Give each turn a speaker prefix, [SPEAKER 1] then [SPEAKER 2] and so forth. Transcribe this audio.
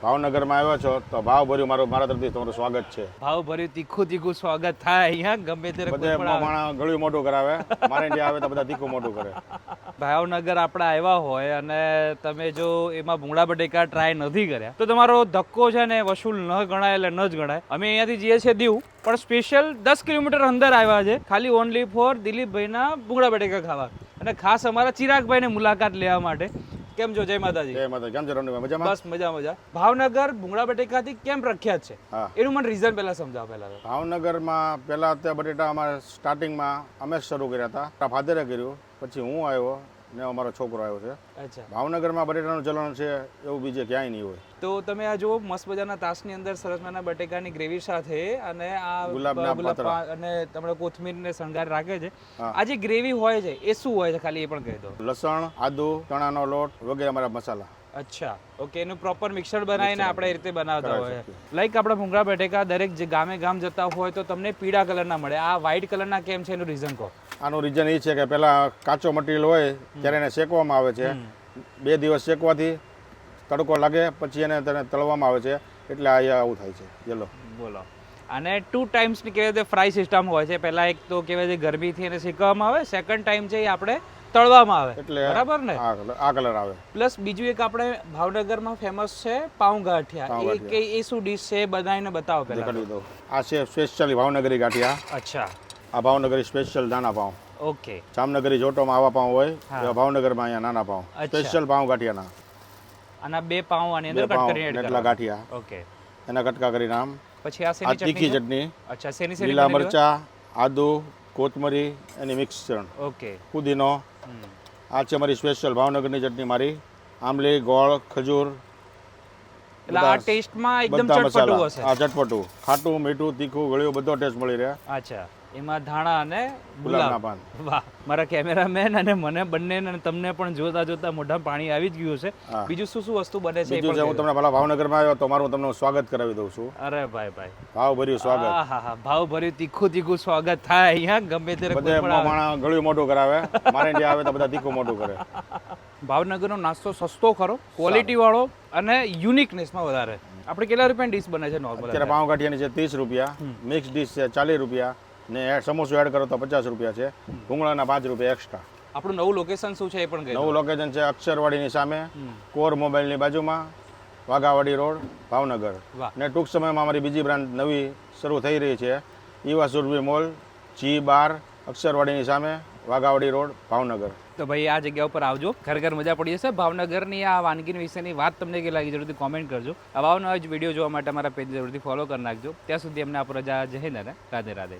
[SPEAKER 1] ભાવનગરમાં આવ્યા છો તો ભાવભર્યું મારા તરફથી તમારું સ્વાગત છે.
[SPEAKER 2] ભાવભર્યું તીખું સ્વાગત થાય અહીંયા ગમે ત્યારે
[SPEAKER 1] બધે માણા ગળ્યું મોઢું કરાવે, મારે ત્યાં આવે તો બધા તીખું મોઢું કરે.
[SPEAKER 2] ભાવનગર આપણે આવ્યા હોય અને તમે જો એમાં ભૂંગળા બટેકા ટ્રાય નથી કર્યા તો તમારો ધક્કો છે ને વસૂલ ન ગણાય એટલે ન જ ગણાય. અમે અહીંયાથી જઈએ છીએ દીવ, પણ સ્પેશિયલ 10 કિલોમીટર અંદર આવ્યા છે ખાલી ઓનલી ફોર દિલીપભાઈના ભૂંગળા બટેકા ખાવા અને ખાસ અમારા ચિરાગભાઈને મુલાકાત લેવા માટે. કેમ છો? જય માતાજી.
[SPEAKER 1] જય માતા. કેમ છે રમણીભાઈ? મજામાં?
[SPEAKER 2] બસ મજા. ભાવનગર ભૂંગળા બટેકાથી કેમ પ્રખ્યાત છે
[SPEAKER 1] હા,
[SPEAKER 2] એનું મને રીઝન પહેલા સમજાવો. પહેલા
[SPEAKER 1] ભાવનગરમાં પહેલા તે બટેટા અમારે સ્ટાર્ટિંગમાં અમે જ શરૂ કર્યા હતા. ફાધરે કર્યું, પછી હું આવ્યો ને અમારો છોકરો આવ્યો છે.
[SPEAKER 2] અચ્છા,
[SPEAKER 1] ભાવનગરમાં બટેટાનું ચલણ છે એવું બીજે ક્યાંય નહીં હોય.
[SPEAKER 2] તો તમે આ જુઓ મસ્ત મજાના તાસની અંદર સરસ મજાના બટેકાની ગ્રેવી સાથે અને આ
[SPEAKER 1] ગુલાબના પાતળા
[SPEAKER 2] અને તમને કોથમીર ને શણગાર રાખે છે.
[SPEAKER 1] હા.
[SPEAKER 2] આ જે ગ્રેવી હોય છે એ શું હોય છે ખાલી એ પણ કહી દો.
[SPEAKER 1] લસણ, આદુ, ચણાનો લોટ વગેરે અમારા મસાલા.
[SPEAKER 2] અચ્છા, ઓકે. એનું પ્રોપર મિક્સર બનાવીને આપણે એ રીતે બનાવતા
[SPEAKER 1] કરાવી
[SPEAKER 2] હોય.
[SPEAKER 1] શકીએ.
[SPEAKER 2] લાઈક આપણા ભૂંગળા બટેકા દરેક જે ગામે ગામ જતા હોય તો તમને પીળા કલરના મળે, આ વ્હાઈટ કલરના કેમ છે એનું રીઝન કહો.
[SPEAKER 1] આનું રીઝન એ છે કે પહેલા કાચો મટીરિયલ હોય ત્યારે એને શેકવામાં આવે છે. 2 દિવસ શેકવાથી તડકો લાગે, પછી એને તળવામાં આવે છે, એટલે આ આવું થાય છે યલો.
[SPEAKER 2] બોલો. અને 2 ટાઈમ્સની કહેવાય તે ફ્રાય સિસ્ટમ હોય છે. પહેલા એક તો કહેવાય છે ગરમીથી એને શેકવામાં આવે, સેકન્ડ ટાઈમ છે એ આપણે તળવામાં આવે,
[SPEAKER 1] એટલે
[SPEAKER 2] બરાબર ને?
[SPEAKER 1] આ કલર આવે.
[SPEAKER 2] પ્લસ બીજું એક આપણે ભાવનગરમાં ફેમસ છે પાઉં ગાંઠિયા. એ શું ડીશ છે બનાવીને બતાવો પહેલા.
[SPEAKER 1] કરી દઉં. આ છે સ્પેશિયલી ભાવનગરી ગાંઠિયા.
[SPEAKER 2] અચ્છા,
[SPEAKER 1] આ ભાવનગરી સ્પેશિયલ નાના પાઉં.
[SPEAKER 2] ઓકે.
[SPEAKER 1] જામનગરી જોટોમાં આવા પાઉં હોય,
[SPEAKER 2] હા.
[SPEAKER 1] એવા ભાવનગરમાં અહીંયા નાના પાઉં.
[SPEAKER 2] અચ્છા.
[SPEAKER 1] સ્પેશિયલ પાઉં ગાંઠિયાના.
[SPEAKER 2] આના 2 પાઉં આની અંદર
[SPEAKER 1] 2
[SPEAKER 2] કટ
[SPEAKER 1] પાઉં
[SPEAKER 2] કરીને એડ
[SPEAKER 1] એટલા
[SPEAKER 2] કરવા.
[SPEAKER 1] ગાંઠિયા,
[SPEAKER 2] ઓકે.
[SPEAKER 1] એના કટકા કરીને આમ.
[SPEAKER 2] પછી આ
[SPEAKER 1] આ
[SPEAKER 2] શેની
[SPEAKER 1] તીખી
[SPEAKER 2] ચટણી?
[SPEAKER 1] ચટણી,
[SPEAKER 2] અચ્છા, શેની
[SPEAKER 1] લીલા
[SPEAKER 2] બનેલી હોય?
[SPEAKER 1] મરચા, આદુ, કોથમરી, એની મિક્સચર,
[SPEAKER 2] ઓકે.
[SPEAKER 1] પુદીનો. આ છે મારી સ્પેશિયલ ભાવનગરની ચટણી મારી. આંબલી, ગોળ, ખજૂર,
[SPEAKER 2] એટલે આ ટેસ્ટમાં એકદમ
[SPEAKER 1] બધા
[SPEAKER 2] ચટપટું
[SPEAKER 1] મસાલા.
[SPEAKER 2] હશે.
[SPEAKER 1] આ ચટપટું, ખાટું, મીઠું, તીખું, ગળ્યું બધો ટેસ્ટ મળી રહે.
[SPEAKER 2] અચ્છા, એમાં ધાણા અને
[SPEAKER 1] ગુલાબના
[SPEAKER 2] ગુલાબ.
[SPEAKER 1] પાન.
[SPEAKER 2] વાહ, મારા કેમેરામેન અને મને બંનેને અને તમને પણ જોતા મોઢામાં પાણી આવી જ ગયું છે.
[SPEAKER 1] હા.
[SPEAKER 2] બીજું શું શું વસ્તુ બને છે એ
[SPEAKER 1] બીજું છે,
[SPEAKER 2] પણ
[SPEAKER 1] હું
[SPEAKER 2] કહી દો.
[SPEAKER 1] તમને પેલા ભાવનગરમાં આવ્યો તો મારું તમને સ્વાગત કરાવી દઉં છું.
[SPEAKER 2] અરે ભાઈ
[SPEAKER 1] ભાવભર્યું સ્વાગત.
[SPEAKER 2] હા, ભાવભર્યું તીખું સ્વાગત થાય અહીંયા ગમે ત્યારે
[SPEAKER 1] બધે
[SPEAKER 2] કોઈ પણ આવે.
[SPEAKER 1] માણા ગળ્યું મોઢું કરાવે, મારે ત્યાં આવે તો બધા તીખું મોઢું કરે.
[SPEAKER 2] ભાવનગરનો નાસ્તો સસ્તો ખરો, ક્વોલિટી વાળો અને યુનિકનેસમાં વધારે. આપણે કેટલા રૂપિયાની ડીશ બને છે નોર્મલ?
[SPEAKER 1] અત્યારે પાઉં ગાંઠિયાની છે 30 રૂપિયા, મિક્સ ડીશ છે 40 રૂપિયા, ને સમોસો એડ કરો તો 50 રૂપિયા છે. ભૂંગળાના 5 રૂપિયા એક્સ્ટ્રા.
[SPEAKER 2] આપણું નવું લોકેશન શું છે એ પણ કહી દો.
[SPEAKER 1] નવું લોકેશન છે અક્ષરવાડીની સામે, કોર મોબાઈલની બાજુમાં, વાઘાવાડી રોડ, ભાવનગર.
[SPEAKER 2] વાહ.
[SPEAKER 1] ને ટૂંક સમયમાં અમારી બીજી બ્રાન્ચ નવી શરૂ થઈ રહી છે, ઈવા સુરભી મોલ, G12, અક્ષરવાડીની સામે, વાઘાવાડી રોડ, ભાવનગર.
[SPEAKER 2] તો ભાઈ આ જગ્યા ઉપર આવજો, ખરેખર મજા પડી જશે. ભાવનગરની આ વાનગી વિશેની વાત તમને કે લાગી જરૂરથી કોમેન્ટ કરજો. આવા નવા જ વિડીયો જોવા માટે અમારા પેજ જરૂરથી ફોલો કરી નાખજો. ત્યાં સુધી અમને આપ રજા. જય હિન્દ અને રાધે રાધે.